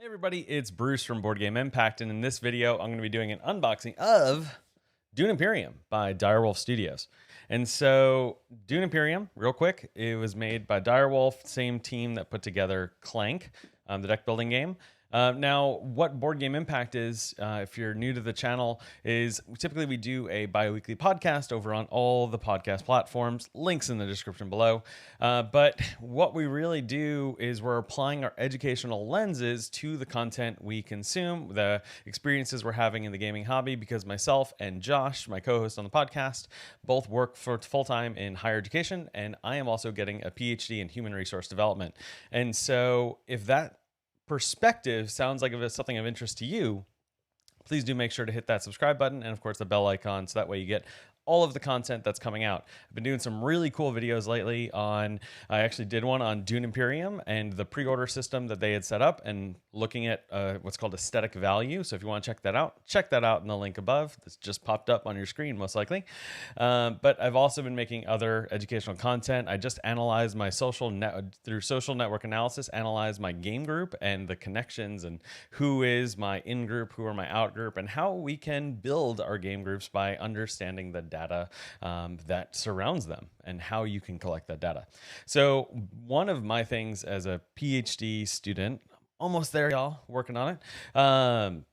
Everybody, it's Bruce from Board Game Impact, and in this video, I'm going to be doing an unboxing of Dune Imperium by Direwolf Studios. And so, Dune Imperium, real quick, it was made by Direwolf, same team that put together Clank, the deck building game. Now, what Board Game Impact is, if you're new to the channel, is typically we do a bi-weekly podcast over on all the podcast platforms, links in the description below. But what we really do is we're applying our educational lenses to the content we consume, the experiences we're having in the gaming hobby, because myself and Josh, my co-host on the podcast, both work for full-time in higher education, and I am also getting a PhD in human resource development. And so if that perspective sounds like if it's something of interest to you, please do make sure to hit that subscribe button and of course the bell icon so that way you get all of the content that's coming out. I've been doing some really cool videos lately I actually did one on Dune Imperium and the pre-order system that they had set up and looking at what's called aesthetic value. So if you want to check that out in the link above. This just popped up on your screen most likely. But I've also been making other educational content. I just analyzed my through social network analysis, analyzed my game group and the connections and who is my in group, who are my out group, and how we can build our game groups by understanding the data that surrounds them and how you can collect that data. So one of my things as a PhD student, almost there y'all, working on it,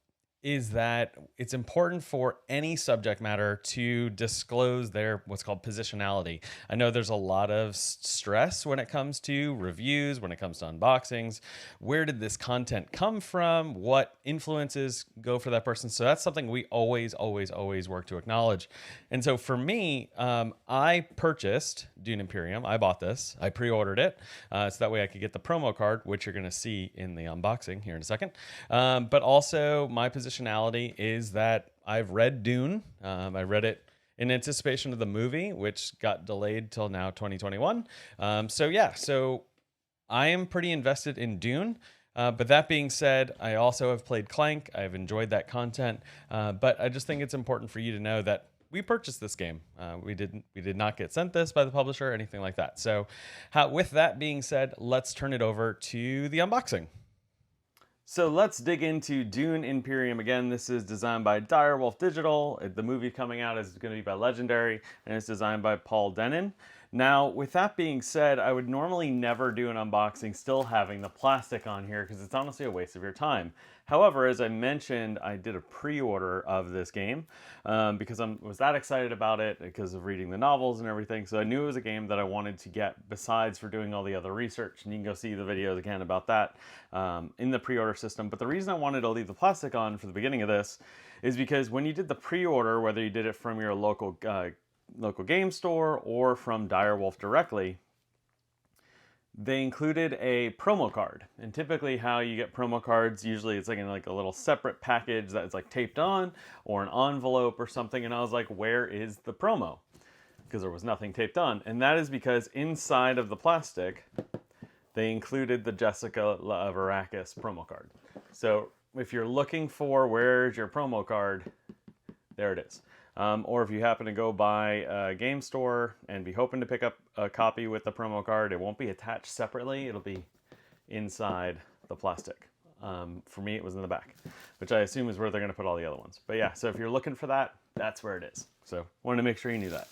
is that it's important for any subject matter to disclose their what's called positionality. I know there's a lot of stress when it comes to reviews, when it comes to unboxings. Where did this content come from? What influences go for that person? So that's something we always work to acknowledge. And so for me, I purchased Dune Imperium. I bought this. I pre-ordered it so that way I could get the promo card, which you're going to see in the unboxing here in a second. But also my positionality is that I've read Dune. I read it in anticipation of the movie, which got delayed till now 2021. So I am pretty invested in Dune. But that being said, I also have played Clank. I've enjoyed that content. But I just think it's important for you to know that we purchased this game. We did not get sent this by the publisher or anything like that. So with that being said, let's turn it over to the unboxing. So let's dig into Dune Imperium. Again, this is designed by Direwolf Digital. The movie coming out is going to be by Legendary, and it's designed by Paul Dennen. Now, with that being said, I would normally never do an unboxing still having the plastic on here because it's honestly a waste of your time. However, as I mentioned, I did a pre-order of this game because I was that excited about it because of reading the novels and everything. So I knew it was a game that I wanted to get besides for doing all the other research. And you can go see the videos again about that in the pre-order system. But the reason I wanted to leave the plastic on for the beginning of this is because when you did the pre-order, whether you did it from your local game store or from Direwolf directly, they included a promo card. And typically how you get promo cards, usually it's like in like a little separate package that's like taped on or an envelope or something. And I was like, where is the promo? Because there was nothing taped on. And that is because inside of the plastic, they included the Jessica Varakis promo card. So if you're looking for where's your promo card, there it is. Or if you happen to go by a game store and be hoping to pick up a copy with the promo card, it won't be attached separately. It'll be inside the plastic. For me, it was in the back, which I assume is where they're going to put all the other ones. But yeah, so if you're looking for that, that's where it is. So wanted to make sure you knew that.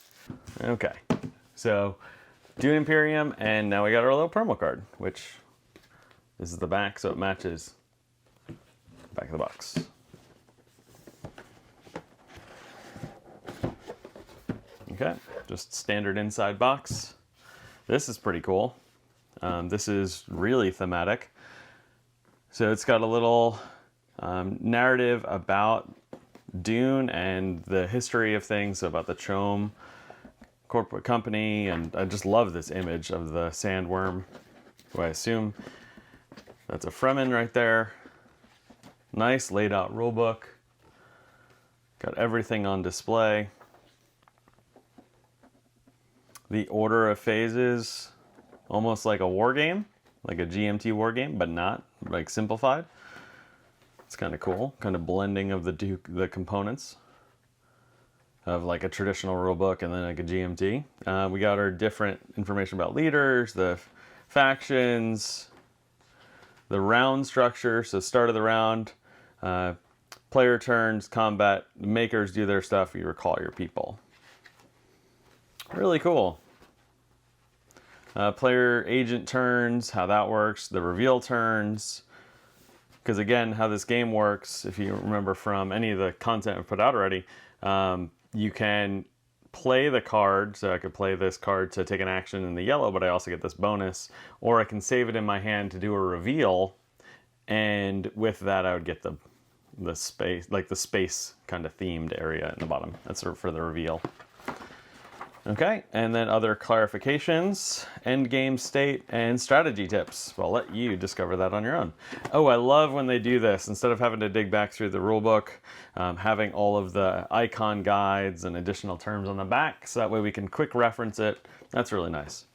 Okay, so Dune Imperium, and now we got our little promo card, which this is the back, so it matches the back of the box. Okay, just standard inside box. This is pretty cool. This is really thematic. So it's got a little narrative about Dune and the history of things, so about the Chom corporate company, and I just love this image of the sandworm, who I assume that's a Fremen right there. Nice laid out rulebook. Got everything on display. The order of phases, almost like a war game, like a GMT war game, but not, like simplified. It's kind of cool, kind of blending of the components of like a traditional rulebook and then like a GMT. We got our different information about leaders, the factions, the round structure. So start of the round, player turns, combat, the makers do their stuff, you recall your people. Really cool. Player agent turns, how that works, the reveal turns. Because again, how this game works, if you remember from any of the content I've put out already, you can play the card. So I could play this card to take an action in the yellow, but I also get this bonus. Or I can save it in my hand to do a reveal. And with that, I would get the space, like the space kind of themed area in the bottom. That's for the reveal. Okay, and then other clarifications, end game state, and strategy tips. Well, I'll let you discover that on your own. Oh, I love when they do this. Instead of having to dig back through the rulebook, having all of the icon guides and additional terms on the back, so that way we can quick reference it. That's really nice.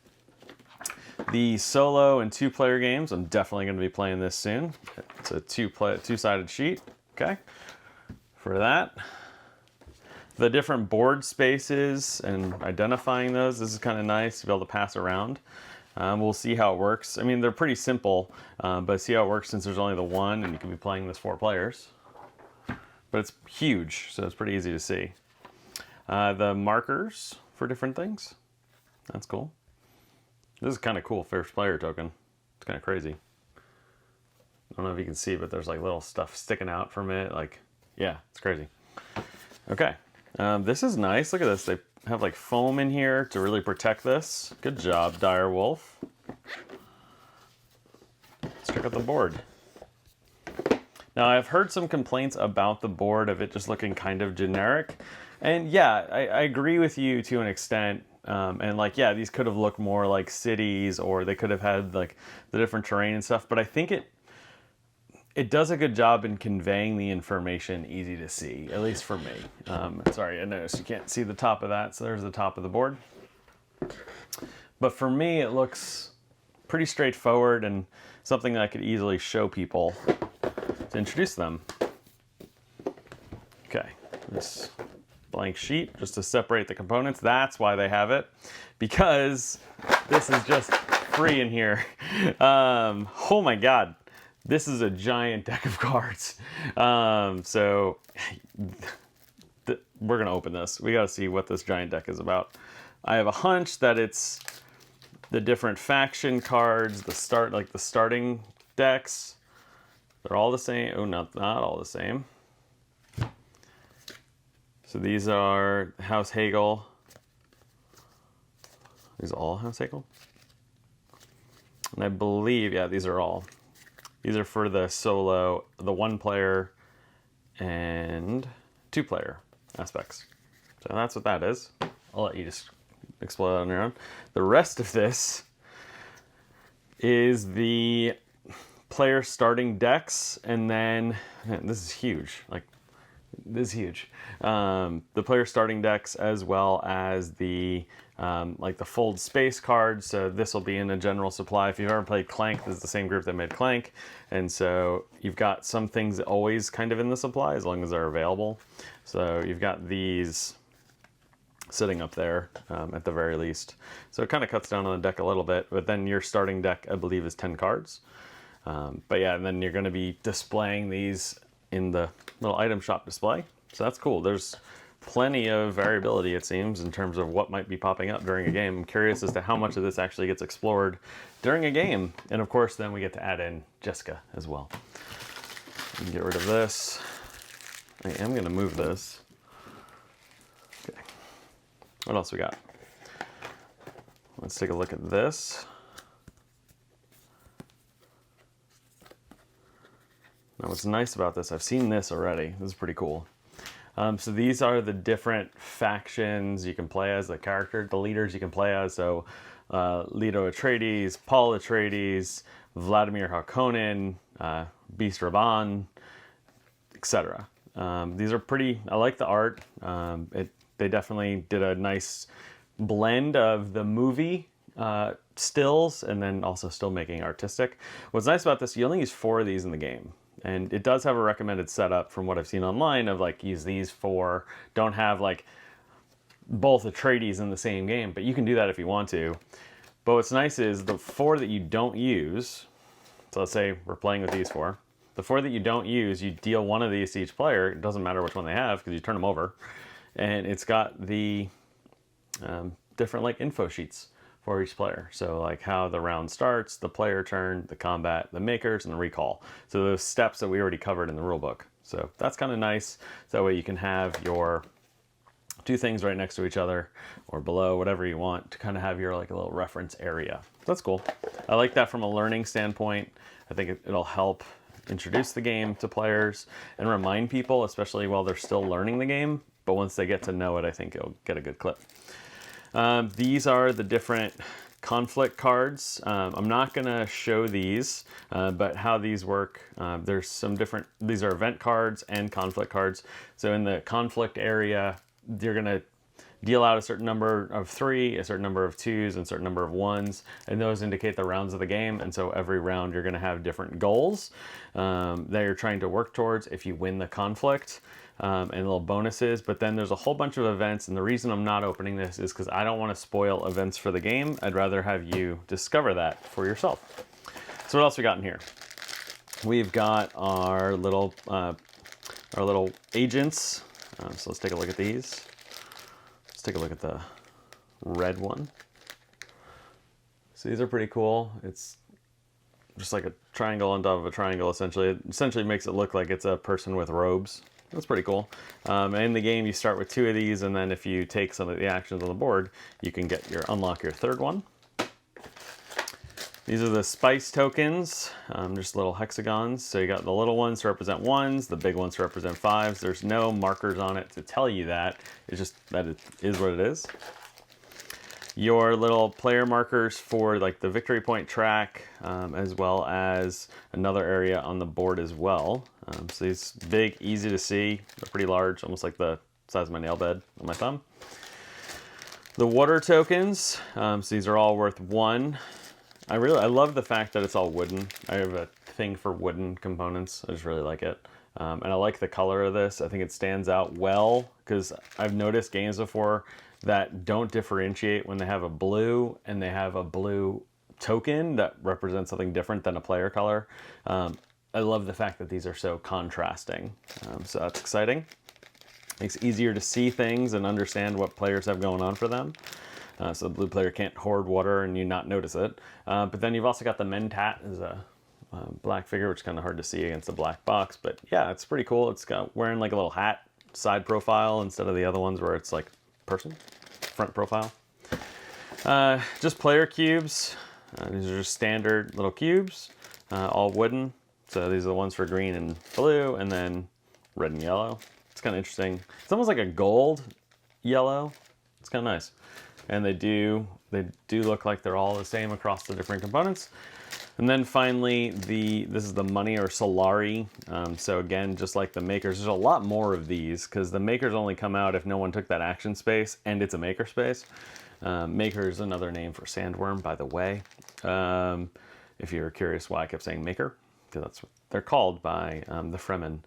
The solo and two-player games, I'm definitely going to be playing this soon. It's a two-sided sheet, okay, for that. The different board spaces and identifying those, this is kind of nice to be able to pass around. We'll see how it works. I mean, they're pretty simple, but see how it works since there's only the one and you can be playing this 4 players. But it's huge, so it's pretty easy to see. The markers for different things, that's cool. This is kind of cool, first player token. It's kind of crazy. I don't know if you can see, but there's like little stuff sticking out from it. Like, yeah, it's crazy. Okay. This is nice. Look at this. They have like foam in here to really protect this. Good job, Direwolf. Let's check out the board. Now, I've heard some complaints about the board of it just looking kind of generic. And yeah, I agree with you to an extent. And like, yeah, these could have looked more like cities, or they could have had like the different terrain and stuff. But I think it does a good job in conveying the information easy to see, at least for me. Sorry, I noticed you can't see the top of that, so there's the top of the board. But for me, it looks pretty straightforward and something that I could easily show people to introduce them. Okay, this blank sheet just to separate the components. That's why they have it, because this is just free in here. Oh my God. This is a giant deck of cards. So we're gonna open this. We gotta see what this giant deck is about. I have a hunch that it's the different faction cards, the starting decks. They're all the same. Oh, not all the same. So these are House Hagel. These are all House Hagel? And I believe, yeah, these are all. These are for the solo, the 1-player and 2-player aspects. So that's what that is. I'll let you just explore it on your own. The rest of this is the player starting decks, and then, man, this is huge. Like, this is huge. The player starting decks, as well as the like the fold space cards. So this will be in a general supply. If you've ever played Clank, this is the same group that made Clank. And so you've got some things always kind of in the supply as long as they're available. So you've got these sitting up there at the very least. So it kind of cuts down on the deck a little bit, but then your starting deck, I believe, is 10 cards. But yeah, and then you're going to be displaying these in the little item shop display. So that's cool. There's plenty of variability, it seems, in terms of what might be popping up during a game. I'm curious as to how much of this actually gets explored during a game. And of course, then we get to add in Jessica as well. Get rid of this. I am going to move this. Okay. What else we got? Let's take a look at this. Now, what's nice about this, I've seen this already. This is pretty cool. So these are the different factions you can play as, the character, the leaders you can play as. So Leto Atreides, Paul Atreides, Vladimir Harkonnen, Beast Raban, etc. These are pretty, I like the art. They definitely did a nice blend of the movie stills and then also still making artistic. What's nice about this, you only use 4 of these in the game. And it does have a recommended setup from what I've seen online of like use these 4, don't have like both Atreides in the same game, but you can do that if you want to. But what's nice is the 4 that you don't use, So let's say we're playing with these four. The four that you don't use, you deal one of these to each player. It doesn't matter which one they have because you turn them over. And it's got the different like info sheets for each player. So like how the round starts, the player turn, the combat, the makers, and the recall. So those steps that we already covered in the rule book. So that's kind of nice. So that way you can have your two things right next to each other or below, whatever you want, to kind of have your like a little reference area. That's cool. I like that from a learning standpoint. I think it'll help introduce the game to players and remind people, especially while they're still learning the game. But once they get to know it, I think it'll get a good clip. These are the different conflict cards. I'm not going to show these, but how these work, there's some different, these are event cards and conflict cards. So in the conflict area, you're going to deal out a certain number of 3, a certain number of 2s, and a certain number of 1s, and those indicate the rounds of the game. And so every round you're going to have different goals that you're trying to work towards if you win the conflict, and little bonuses. But then there's a whole bunch of events, and the reason I'm not opening this is because I don't want to spoil events for the game. I'd rather have you discover that for yourself. So what else we got in here? We've got our little agents. So let's take a look at these. Let's take a look at the red one. So these are pretty cool. It's just like a triangle on top of a triangle, essentially. It essentially makes it look like it's a person with robes. That's pretty cool. In the game, you start with 2 of these, and then if you take some of the actions on the board, you can unlock your third one. These are the spice tokens, just little hexagons. So you got the little ones to represent 1s, the big ones to represent 5s. There's no markers on it to tell you that. It's just that it is what it is. Your little player markers for like the victory point track, as well as another area on the board as well. So these big, easy to see. They're pretty large, almost like the size of my nail bed on my thumb. The water tokens, so these are all worth 1. I love the fact that it's all wooden. I have a thing for wooden components. I just really like it. And I like the color of this. I think it stands out well because I've noticed games before that don't differentiate when they have a blue and they have a blue token that represents something different than a player color. I love the fact that these are so contrasting. So that's exciting. Makes it easier to see things and understand what players have going on for them. So the blue player can't hoard water and you not notice it. But then you've also got the Mentat as a black figure, which is kind of hard to see against the black box. But yeah, it's pretty cool. It's got wearing like a little hat side profile instead of the other ones where it's like person front profile. Just player cubes. These are just standard little cubes, all wooden. So these are the ones for green and blue, and then red and yellow. It's kind of interesting. It's almost like a gold yellow. It's kind of nice. And they do look like they're all the same across the different components. And then finally, this is the money or Solari. So again, just like the makers, there's a lot more of these because the makers only come out if no one took that action space, and it's a maker space. Maker is another name for sandworm, by the way. If you're curious why I kept saying maker, because that's what they're called by the Fremen.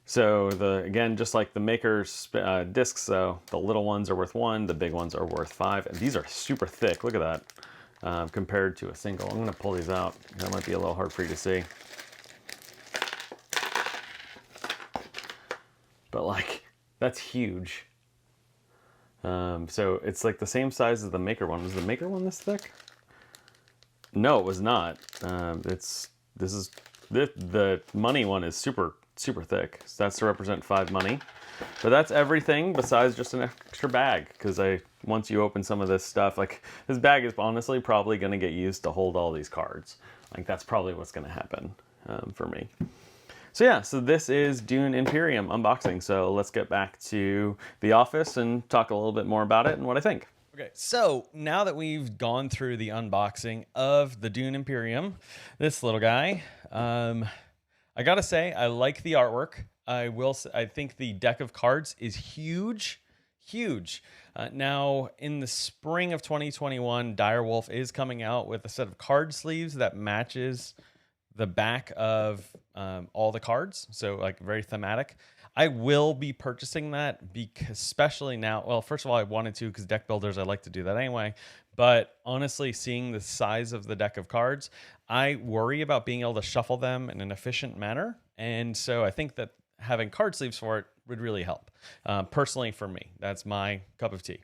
So again, just like the maker's discs, though, the little ones are worth 1, the big ones are worth 5, and these are super thick. Look at that, compared to a single. I'm going to pull these out. That might be a little hard for you to see. But like, that's huge. So it's like the same size as the maker one. Was the maker one this thick? No, it was not. The money one is super thick. So that's to represent 5 money. But that's everything besides just an extra bag, because once you open some of this stuff, like this bag is honestly probably going to get used to hold all these cards. Like that's probably what's going to happen for me. So yeah, so this is Dune Imperium unboxing. So let's get back to the office and talk a little bit more about it and what I think. Okay, so now that we've gone through the unboxing of the Dune Imperium, this little guy, I gotta say, I like the artwork. I think the deck of cards is huge. Now, in the spring of 2021, Direwolf is coming out with a set of card sleeves that matches the back of all the cards. So like very thematic. I will be purchasing that because especially now, well, first of all, I wanted to because deck builders, I like to do that anyway. But honestly, seeing the size of the deck of cards, I worry about being able to shuffle them in an efficient manner. And so I think that having card sleeves for it would really help. Personally, for me, that's my cup of tea.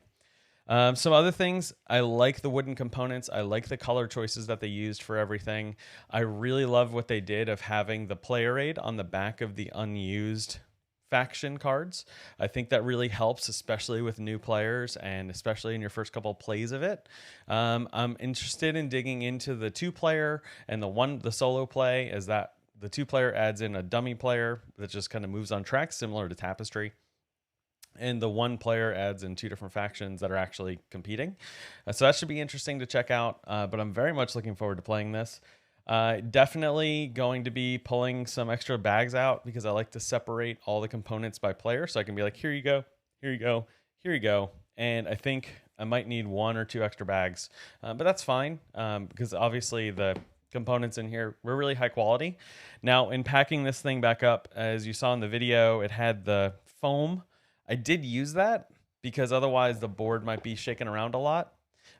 Some other things, I like the wooden components. I like the color choices that they used for everything. I really love what they did of having the player aid on the back of the unused faction cards. I think that really helps, especially with new players and especially in your first couple of plays of it. I'm interested in digging into the 2-player and the solo play, as that the 2-player adds in a dummy player that just kind of moves on tracks, similar to Tapestry. And the 1-player adds in 2 different factions that are actually competing. So that should be interesting to check out. But I'm very much looking forward to playing this. Definitely going to be pulling some extra bags out because I like to separate all the components by player. So I can be like, here you go, here you go, here you go. And I think I might need 1 or 2 extra bags. But that's fine because obviously the components in here were really high quality. Now, in packing this thing back up, as you saw in the video, it had the foam. I did use that because otherwise the board might be shaking around a lot.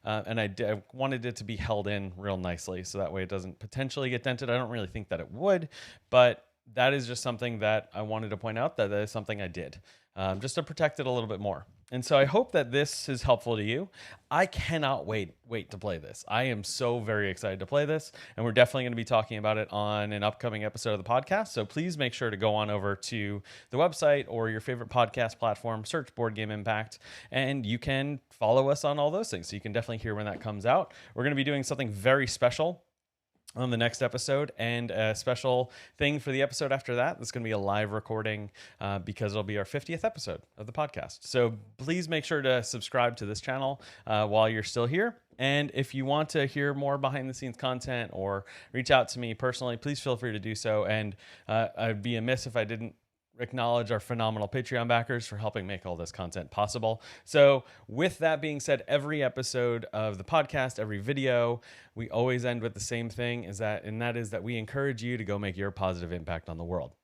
And I wanted it to be held in real nicely so that way it doesn't potentially get dented. I don't really think that it would, but that is just something that I wanted to point out that is something I did just to protect it a little bit more. And so I hope that this is helpful to you. I cannot wait to play this. I am so very excited to play this, and we're definitely going to be talking about it on an upcoming episode of the podcast. So please make sure to go on over to the website or your favorite podcast platform, search Board Game Impact, and you can follow us on all those things. So you can definitely hear when that comes out. We're going to be doing something very special on the next episode, and a special thing for the episode after that. That's going to be a live recording because it'll be our 50th episode of the podcast. So please make sure to subscribe to this channel while you're still here. And if you want to hear more behind the scenes content or reach out to me personally, please feel free to do so. And I'd be amiss if I didn't acknowledge our phenomenal Patreon backers for helping make all this content possible. So with that being said, every episode of the podcast, every video, we always end with the same thing, and that is that we encourage you to go make your positive impact on the world.